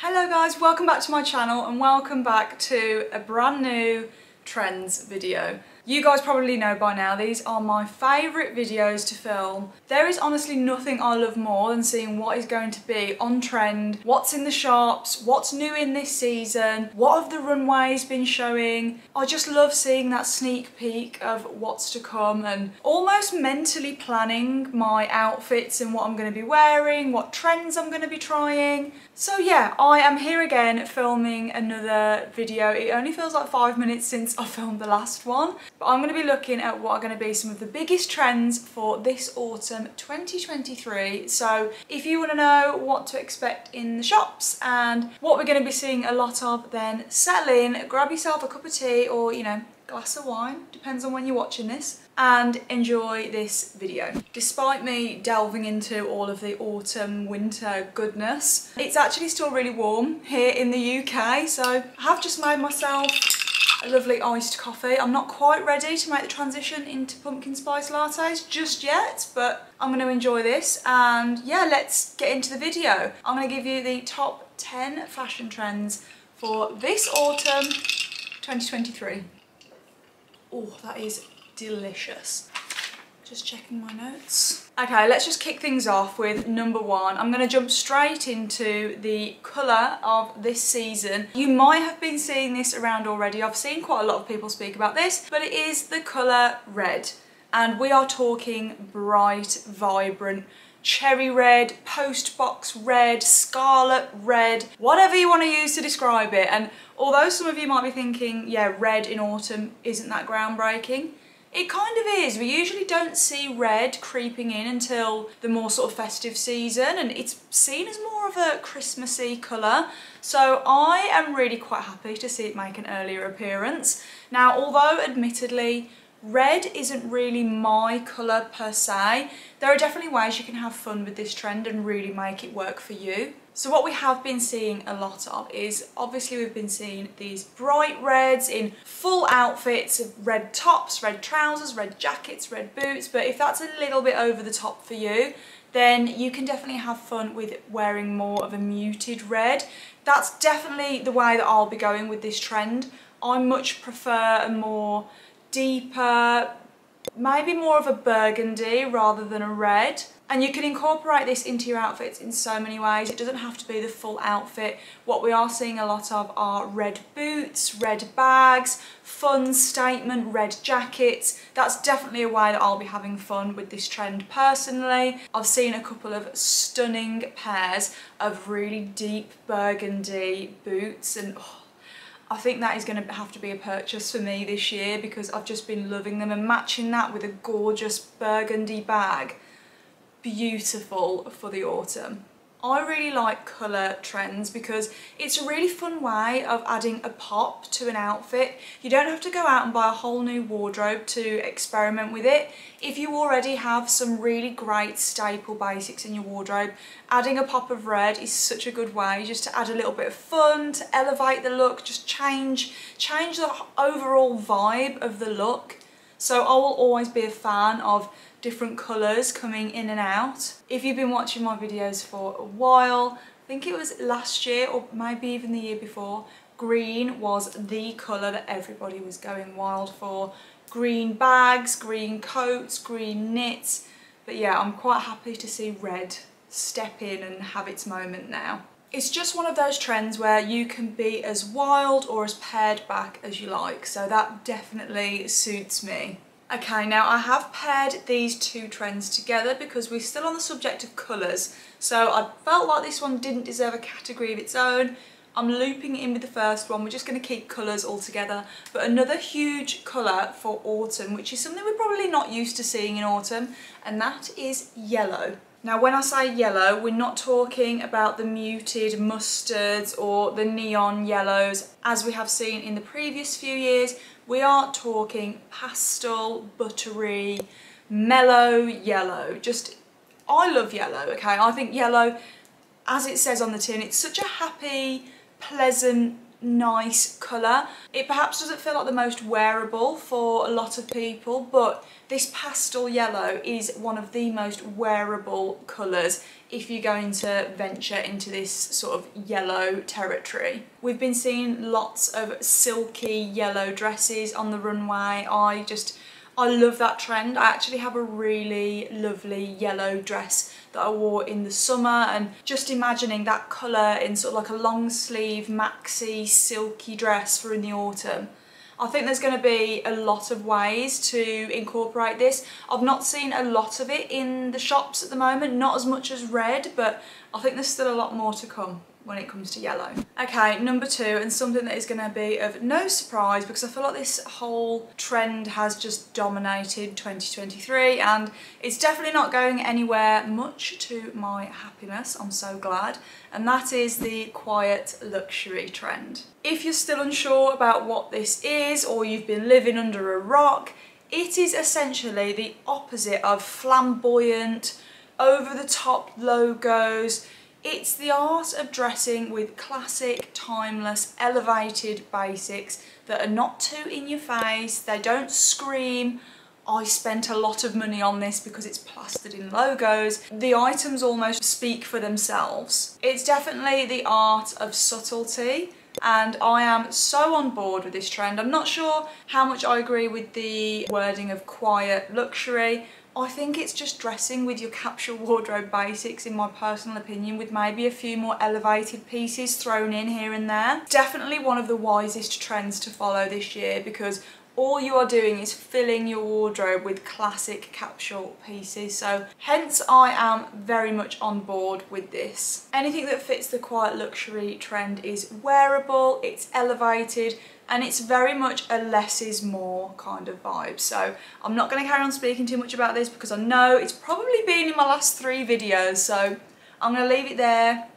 Hello guys, welcome back to my channel and welcome back to a brand new trends video. You guys probably know by now, these are my favourite videos to film. There is honestly nothing I love more than seeing what is going to be on trend, what's in the shops, what's new in this season, what have the runways been showing. I just love seeing that sneak peek of what's to come and almost mentally planning my outfits and what I'm going to be wearing, what trends I'm going to be trying. So yeah, I am here again filming another video. It only feels like 5 minutes since I filmed the last one. But I'm going to be looking at what are going to be some of the biggest trends for this autumn 2023. So if you want to know what to expect in the shops and what we're going to be seeing a lot of, then settle in, grab yourself a cup of tea or, you know, glass of wine, depends on when you're watching this, and enjoy this video. Despite me delving into all of the autumn winter goodness, it's actually still really warm here in the UK, so I have just made myself a lovely iced coffee. I'm not quite ready to make the transition into pumpkin spice lattes just yet, but I'm going to enjoy this and yeah, let's get into the video. I'm going to give you the top 10 fashion trends for this autumn 2023. Oh, that is delicious. Just checking my notes. Okay, let's just kick things off with number one. I'm going to jump straight into the colour of this season. You might have been seeing this around already. I've seen quite a lot of people speak about this, but it is the colour red. And we are talking bright, vibrant, cherry red, postbox red, scarlet red, whatever you want to use to describe it. And although some of you might be thinking, yeah, red in autumn isn't that groundbreaking, it kind of is. We usually don't see red creeping in until the more sort of festive season, and it's seen as more of a Christmassy colour. So I am really quite happy to see it make an earlier appearance. Now, although admittedly, red isn't really my colour per se, there are definitely ways you can have fun with this trend and really make it work for you. So what we have been seeing a lot of is, obviously we've been seeing these bright reds in full outfits of red tops, red trousers, red jackets, red boots, but if that's a little bit over the top for you, then you can definitely have fun with wearing more of a muted red. That's definitely the way that I'll be going with this trend. I much prefer a more deeper, maybe more of a burgundy rather than a red. And you can incorporate this into your outfits in so many ways. It doesn't have to be the full outfit. What we are seeing a lot of are red boots, red bags, fun statement red jackets. That's definitely a way that I'll be having fun with this trend personally. I've seen a couple of stunning pairs of really deep burgundy boots, and I think that is going to have to be a purchase for me this year because I've just been loving them, and matching that with a gorgeous burgundy bag. Beautiful for the autumn. I really like colour trends because it's a really fun way of adding a pop to an outfit. You don't have to go out and buy a whole new wardrobe to experiment with it. If you already have some really great staple basics in your wardrobe, adding a pop of red is such a good way just to add a little bit of fun, to elevate the look, just change the overall vibe of the look. So I will always be a fan of different colours coming in and out. If you've been watching my videos for a while, I think it was last year or maybe even the year before, green was the colour that everybody was going wild for. Green bags, green coats, green knits. But yeah, I'm quite happy to see red step in and have its moment now. It's just one of those trends where you can be as wild or as pared back as you like, so that definitely suits me. Okay, now I have paired these two trends together because we're still on the subject of colours, so I felt like this one didn't deserve a category of its own. I'm looping it in with the first one. We're just going to keep colours all together. But another huge colour for autumn, which is something we're probably not used to seeing in autumn, and that is yellow. Now when I say yellow, we're not talking about the muted mustards or the neon yellows as we have seen in the previous few years. We are talking pastel, buttery, mellow yellow. I love yellow, okay? I think yellow, as it says on the tin, it's such a happy, pleasant nice colour. It perhaps doesn't feel like the most wearable for a lot of people, but this pastel yellow is one of the most wearable colours if you're going to venture into this sort of yellow territory. We've been seeing lots of silky yellow dresses on the runway. I love that trend. I actually have a really lovely yellow dress that I wore in the summer, and just imagining that colour in sort of like a long sleeve maxi silky dress for in the autumn. I think there's going to be a lot of ways to incorporate this. I've not seen a lot of it in the shops at the moment, not as much as red, but I think there's still a lot more to come when it comes to yellow. Okay, number 2, and something that is going to be of no surprise because I feel like this whole trend has just dominated 2023 and it's definitely not going anywhere, much to my happiness, I'm so glad, and that is the quiet luxury trend. If you're still unsure about what this is or you've been living under a rock, it is essentially the opposite of flamboyant, over-the-top logos. It's the art of dressing with classic, timeless, elevated basics that are not too in your face, they don't scream, I spent a lot of money on this because it's plastered in logos. The items almost speak for themselves. It's definitely the art of subtlety, and I am so on board with this trend. I'm not sure how much I agree with the wording of quiet luxury. I think it's just dressing with your capsule wardrobe basics, in my personal opinion, with maybe a few more elevated pieces thrown in here and there. Definitely one of the wisest trends to follow this year because all you are doing is filling your wardrobe with classic capsule pieces, so hence I am very much on board with this. Anything that fits the quiet luxury trend is wearable, it's elevated, and it's very much a less is more kind of vibe. So I'm not going to carry on speaking too much about this because I know it's probably been in my last 3 videos, so I'm going to leave it there.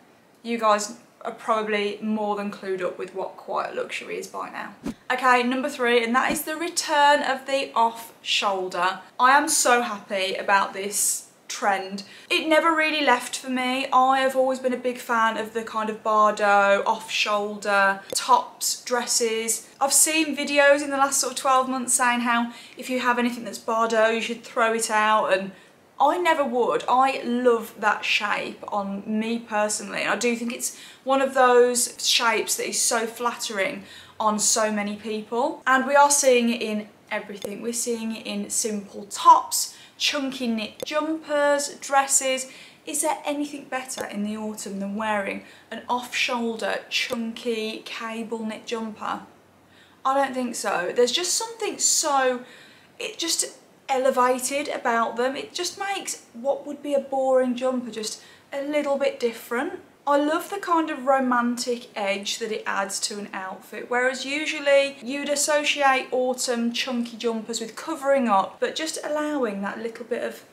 You guys are probably more than clued up with what quiet luxury is by now. Okay, number 3, and that is the return of the off shoulder. I am so happy about this trend. It never really left for me. I have always been a big fan of the kind of Bardo, off-shoulder, tops, dresses. I've seen videos in the last sort of 12 months saying how if you have anything that's Bardo, you should throw it out, and I never would. I love that shape on me personally, and I do think it's one of those shapes that is so flattering on so many people. And we are seeing it in everything. We're seeing it in simple tops, chunky knit jumpers, dresses. Is there anything better in the autumn than wearing an off-shoulder, chunky, cable knit jumper? I don't think so. There's just something so, it just elevated about them. It just makes what would be a boring jumper just a little bit different. I love the kind of romantic edge that it adds to an outfit, whereas usually you'd associate autumn chunky jumpers with covering up, but just allowing that little bit of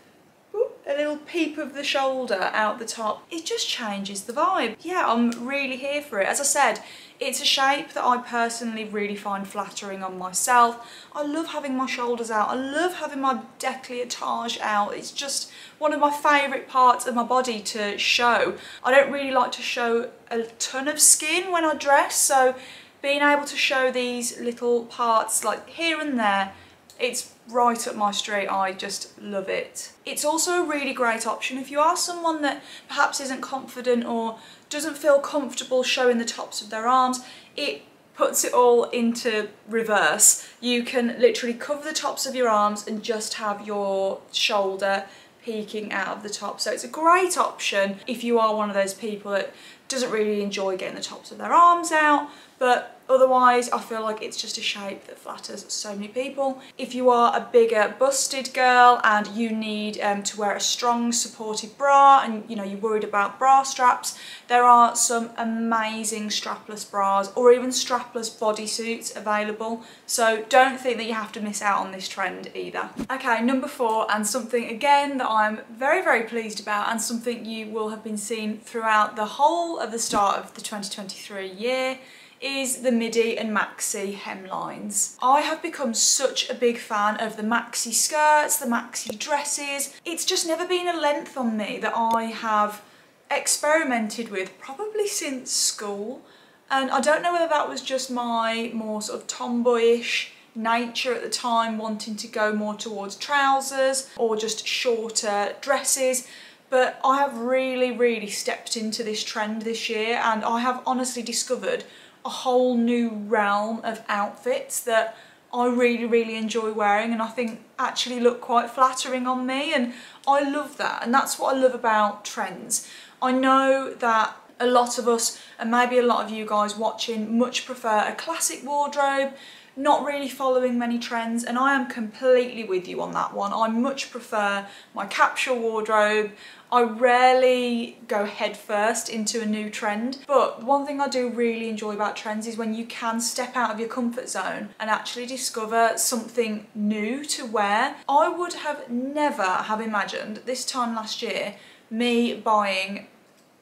a little peep of the shoulder out the top, it just changes the vibe. Yeah, I'm really here for it. As I said, it's a shape that I personally really find flattering on myself. I love having my shoulders out. I love having my décolletage out. It's just one of my favourite parts of my body to show. I don't really like to show a ton of skin when I dress, so being able to show these little parts like here and there, it's right up my street. I just love it. It's also a really great option if you are someone that perhaps isn't confident or doesn't feel comfortable showing the tops of their arms. It puts it all into reverse. You can literally cover the tops of your arms and just have your shoulder peeking out of the top. So it's a great option if you are one of those people that doesn't really enjoy getting the tops of their arms out, but otherwise I feel like it's just a shape that flatters so many people. If you are a bigger busted girl and you need to wear a strong supportive bra and you know you're worried about bra straps, there are some amazing strapless bras or even strapless bodysuits available, so don't think that you have to miss out on this trend either. Okay, number 4, and something again that I'm very pleased about and something you will have been seeing throughout the whole of the start of the 2023 year, is the MIDI and MAXI hemlines. I have become such a big fan of the MAXI skirts, the MAXI dresses. It's just never been a length on me that I have experimented with probably since school. And I don't know whether that was just my more sort of tomboyish nature at the time, wanting to go more towards trousers or just shorter dresses, but I have really stepped into this trend this year, and I have honestly discovered a whole new realm of outfits that I really enjoy wearing, and I think actually look quite flattering on me, and I love that. And that's what I love about trends. I know that a lot of us, and maybe a lot of you guys watching, much prefer a classic wardrobe, not really following many trends, and I am completely with you on that one. I much prefer my capsule wardrobe. I rarely go head first into a new trend, but one thing I do really enjoy about trends is when you can step out of your comfort zone and actually discover something new to wear. I would have never have imagined this time last year me buying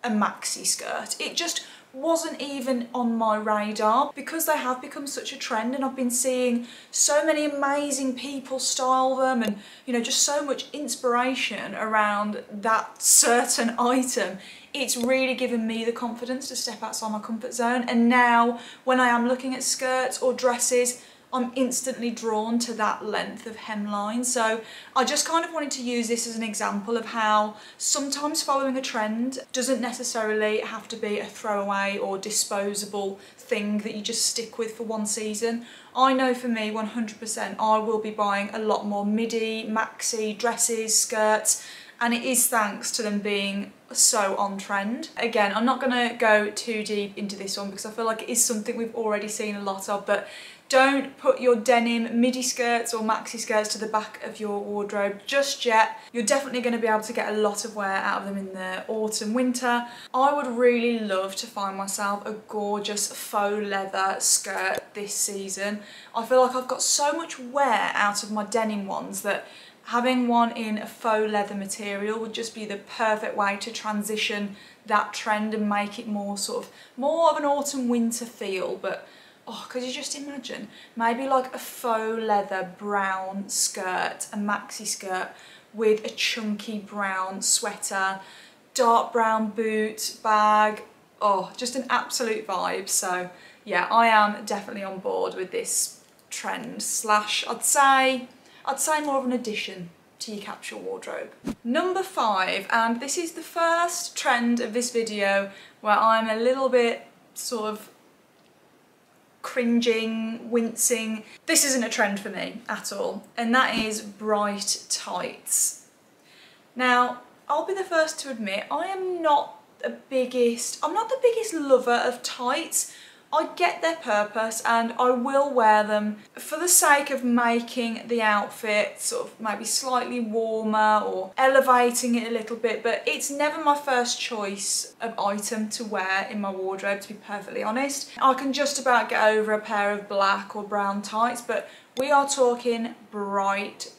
a maxi skirt. It just wasn't even on my radar, because they have become such a trend, and I've been seeing so many amazing people style them, and you know, just so much inspiration around that certain item. It's really given me the confidence to step outside my comfort zone, and now when I am looking at skirts or dresses, I'm instantly drawn to that length of hemline. So I just kind of wanted to use this as an example of how sometimes following a trend doesn't necessarily have to be a throwaway or disposable thing that you just stick with for one season. I know for me 100% I will be buying a lot more MIDI, MAXI dresses, skirts, and it is thanks to them being so on trend. Again, I'm not going to go too deep into this one because I feel like it is something we've already seen a lot of, but don't put your denim midi skirts or maxi skirts to the back of your wardrobe just yet. You're definitely going to be able to get a lot of wear out of them in the autumn, winter. I would really love to find myself a gorgeous faux leather skirt this season. I feel like I've got so much wear out of my denim ones that having one in a faux leather material would just be the perfect way to transition that trend and make it more of an autumn winter feel. But oh, could you just imagine maybe like a faux leather brown skirt, a maxi skirt with a chunky brown sweater, dark brown boot, bag. Oh, just an absolute vibe. So yeah, I am definitely on board with this trend slash I'd say more of an addition to your capsule wardrobe. Number 5, and this is the first trend of this video where I'm a little bit sort of cringing, wincing. This isn't a trend for me at all, and that is bright tights. Now, I'll be the first to admit I'm not the biggest lover of tights. I get their purpose and I will wear them for the sake of making the outfit sort of maybe slightly warmer or elevating it a little bit, but it's never my first choice of item to wear in my wardrobe, to be perfectly honest. I can just about get over a pair of black or brown tights, but we are talking bright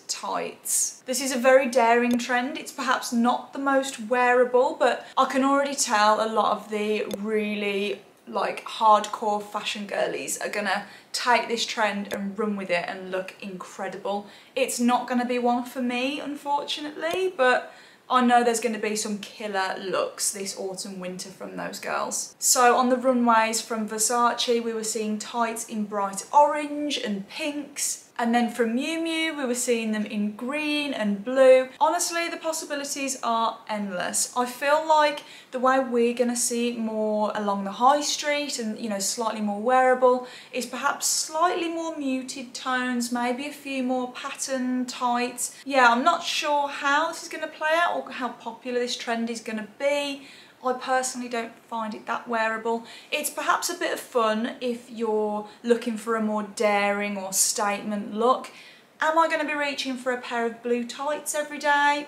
tights. This is a very daring trend. It's perhaps not the most wearable, but I can already tell a lot of the really like hardcore fashion girlies are gonna take this trend and run with it and look incredible. It's not gonna be one for me, unfortunately, but I know there's going to be some killer looks this autumn winter from those girls. So on the runways from Versace we were seeing tights in bright orange and pinks, and then from Miu Miu we were seeing them in green and blue. Honestly, the possibilities are endless. I feel like the way we're going to see it more along the high street and, you know, slightly more wearable is perhaps slightly more muted tones, maybe a few more pattern tights. Yeah, I'm not sure how this is going to play out or how popular this trend is going to be. I personally don't find it that wearable. It's perhaps a bit of fun if you're looking for a more daring or statement look. Am I going to be reaching for a pair of blue tights every day?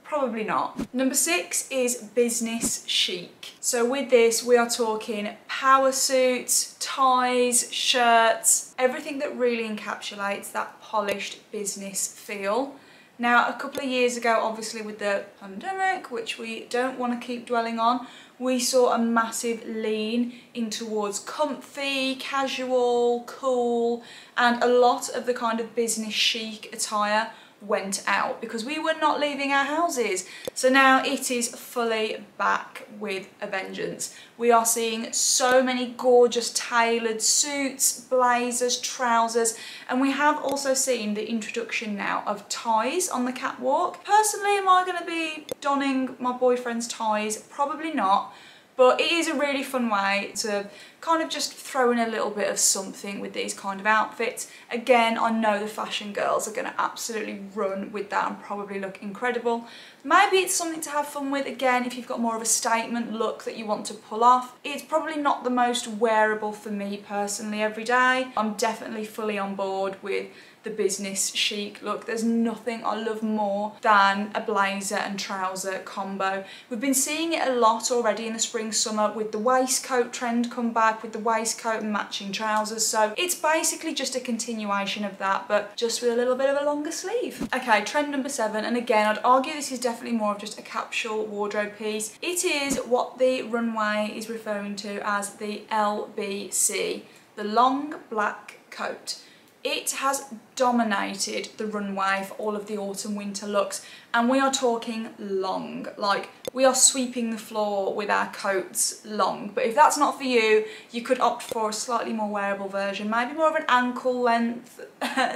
Probably not. Number 6 is business chic. So with this we are talking power suits, ties, shirts, everything that really encapsulates that polished business feel. Now, a couple of years ago, obviously with the pandemic, which we don't want to keep dwelling on, we saw a massive lean in towards comfy, casual, cool, and a lot of the kind of business chic attire went out because we were not leaving our houses. So now it is fully back with a vengeance. We are seeing so many gorgeous tailored suits, blazers, trousers, and we have also seen the introduction now of ties on the catwalk. Personally, am I going to be donning my boyfriend's ties? Probably not. But it is a really fun way to kind of just throw in a little bit of something with these kind of outfits. Again, I know the fashion girls are going to absolutely run with that and probably look incredible. Maybe it's something to have fun with, again, if you've got more of a statement look that you want to pull off. It's probably not the most wearable for me personally every day. I'm definitely fully on board with the business chic look. There's nothing I love more than a blazer and trouser combo. We've been seeing it a lot already in the spring summer with the waistcoat trend come back, with the waistcoat and matching trousers, so it's basically just a continuation of that, but just with a little bit of a longer sleeve. Okay, trend number 7, and again I'd argue this is definitely more of just a capsule wardrobe piece. It is what the runway is referring to as the LBC, the long black coat. It has dominated the runway for all of the autumn winter looks, and we are talking long, like we are sweeping the floor with our coats long. But if that's not for you, you could opt for a slightly more wearable version, maybe more of an ankle length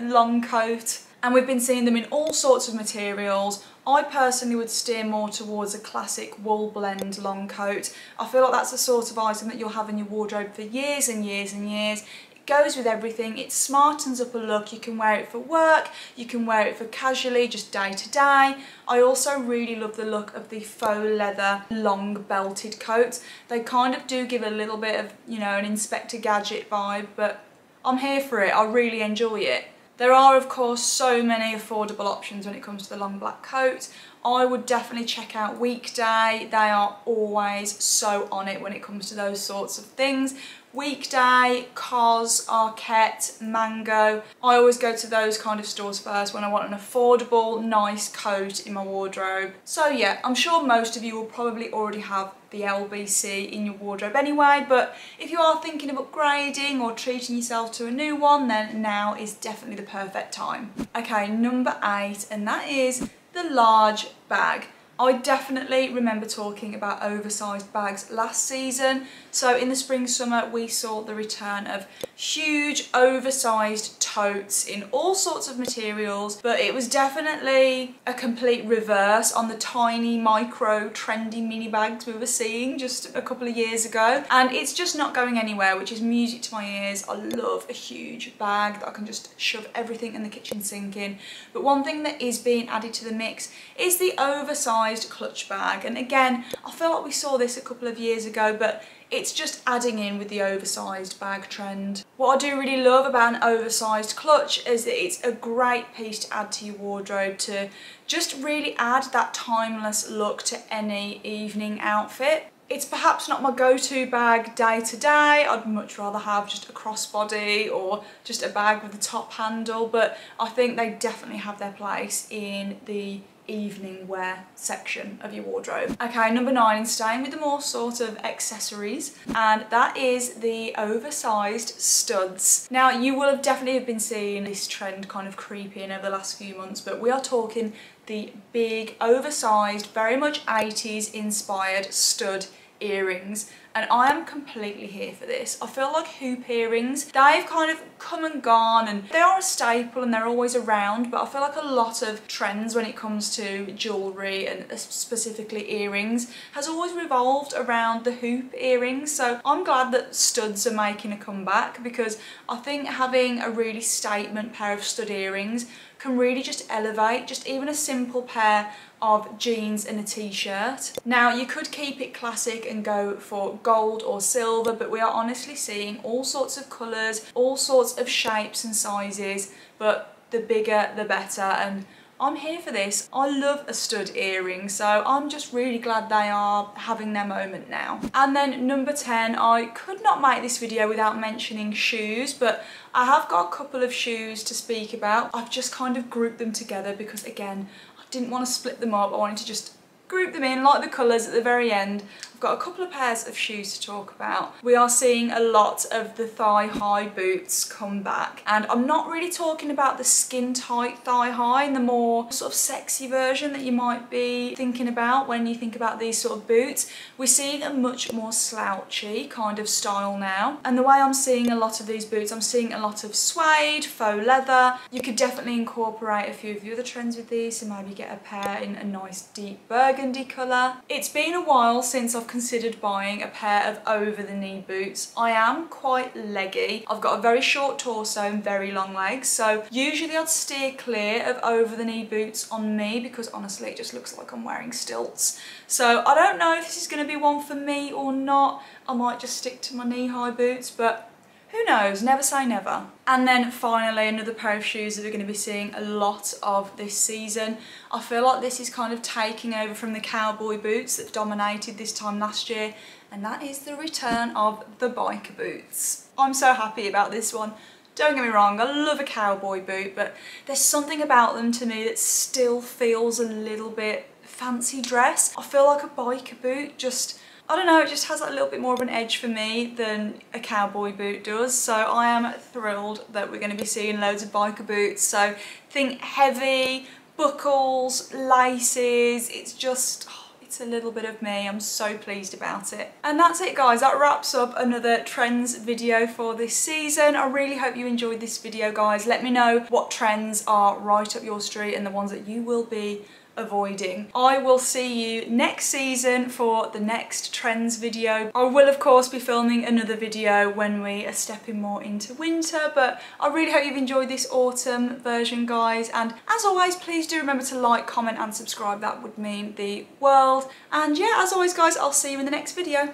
long coat. And we've been seeing them in all sorts of materials. I personally would steer more towards a classic wool blend long coat. I feel like that's the sort of item that you'll have in your wardrobe for years and years and years. Goes with everything. It smartens up a look. You can wear it for work, you can wear it for casually, just day to day. I also really love the look of the faux leather long belted coats. They kind of do give a little bit of, you know, an Inspector Gadget vibe, but I'm here for it. I really enjoy it. There are of course so many affordable options when it comes to the long black coat. I would definitely check out Weekday. They are always so on it when it comes to those sorts of things. Weekday, COS, Arquette, Mango. I always go to those kind of stores first when I want an affordable, nice coat in my wardrobe. So yeah, I'm sure most of you will probably already have the LBC in your wardrobe anyway, but if you are thinking of upgrading or treating yourself to a new one, then now is definitely the perfect time. Okay, number 8, and that is the large bag. I definitely remember talking about oversized bags last season. So in the spring summer we saw the return of huge oversized totes in all sorts of materials, but it was definitely a complete reverse on the tiny micro trendy mini bags we were seeing just a couple of years ago, and it's just not going anywhere, which is music to my ears. I love a huge bag that I can just shove everything in the kitchen sink in, but one thing that is being added to the mix is the oversized clutch bag. And again, I feel like we saw this a couple of years ago, but it's just adding in with the oversized bag trend. What I do really love about an oversized clutch is that it's a great piece to add to your wardrobe to just really add that timeless look to any evening outfit. It's perhaps not my go-to bag day to day. I'd much rather have just a crossbody or just a bag with a top handle, but I think they definitely have their place in the evening wear section of your wardrobe. Okay, number 9, staying with the more sort of accessories, and that is the oversized studs. Now, you will have definitely been seeing this trend kind of creep in over the last few months, but we are talking the big, oversized, very much 80s inspired stud earrings, and I am completely here for this. I feel like hoop earrings, they've kind of come and gone, and they are a staple and they're always around, but I feel like a lot of trends when it comes to jewellery and specifically earrings has always revolved around the hoop earrings. So I'm glad that studs are making a comeback, because I think having a really statement pair of stud earrings can really just elevate just even a simple pair of jeans and a t-shirt. Now, you could keep it classic and go for gold or silver, but we are honestly seeing all sorts of colours, all sorts of shapes and sizes, but the bigger the better, and I'm here for this. I love a stud earring, so I'm just really glad they are having their moment now. And then number 10, I could not make this video without mentioning shoes, but I have got a couple of shoes to speak about. I've just kind of grouped them together because, again, I didn't want to split them up. I wanted to just group them in, like the colours at the very end. I've got a couple of pairs of shoes to talk about. We are seeing a lot of the thigh-high boots come back, and I'm not really talking about the skin-tight thigh-high and the more sort of sexy version that you might be thinking about when you think about these sort of boots. We're seeing a much more slouchy kind of style now, and the way I'm seeing a lot of these boots, I'm seeing a lot of suede, faux leather. You could definitely incorporate a few of the other trends with these, so maybe get a pair in a nice deep burgundy colour. It's been a while since I've considered buying a pair of over-the-knee boots. I am quite leggy. I've got a very short torso and very long legs, so usually I'd steer clear of over-the-knee boots on me because honestly it just looks like I'm wearing stilts. So I don't know if this is going to be one for me or not. I might just stick to my knee-high boots, but who knows, never say never. And then finally, another pair of shoes that we're going to be seeing a lot of this season. I feel like this is kind of taking over from the cowboy boots that dominated this time last year, and that is the return of the biker boots. I'm so happy about this one. Don't get me wrong, I love a cowboy boot, but there's something about them to me that still feels a little bit fancy dress. I feel like a biker boot just, I don't know, it just has that little bit more of an edge for me than a cowboy boot does. So I am thrilled that we're going to be seeing loads of biker boots. So think heavy, buckles, laces, it's just, it's a little bit of me. I'm so pleased about it. And that's it guys, that wraps up another trends video for this season. I really hope you enjoyed this video guys. Let me know what trends are right up your street and the ones that you will be avoiding. I will see you next season for the next trends video. I will of course be filming another video when we are stepping more into winter, but I really hope you've enjoyed this autumn version guys, and as always please do remember to like, comment and subscribe. That would mean the world. And yeah, as always guys, I'll see you in the next video.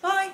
Bye.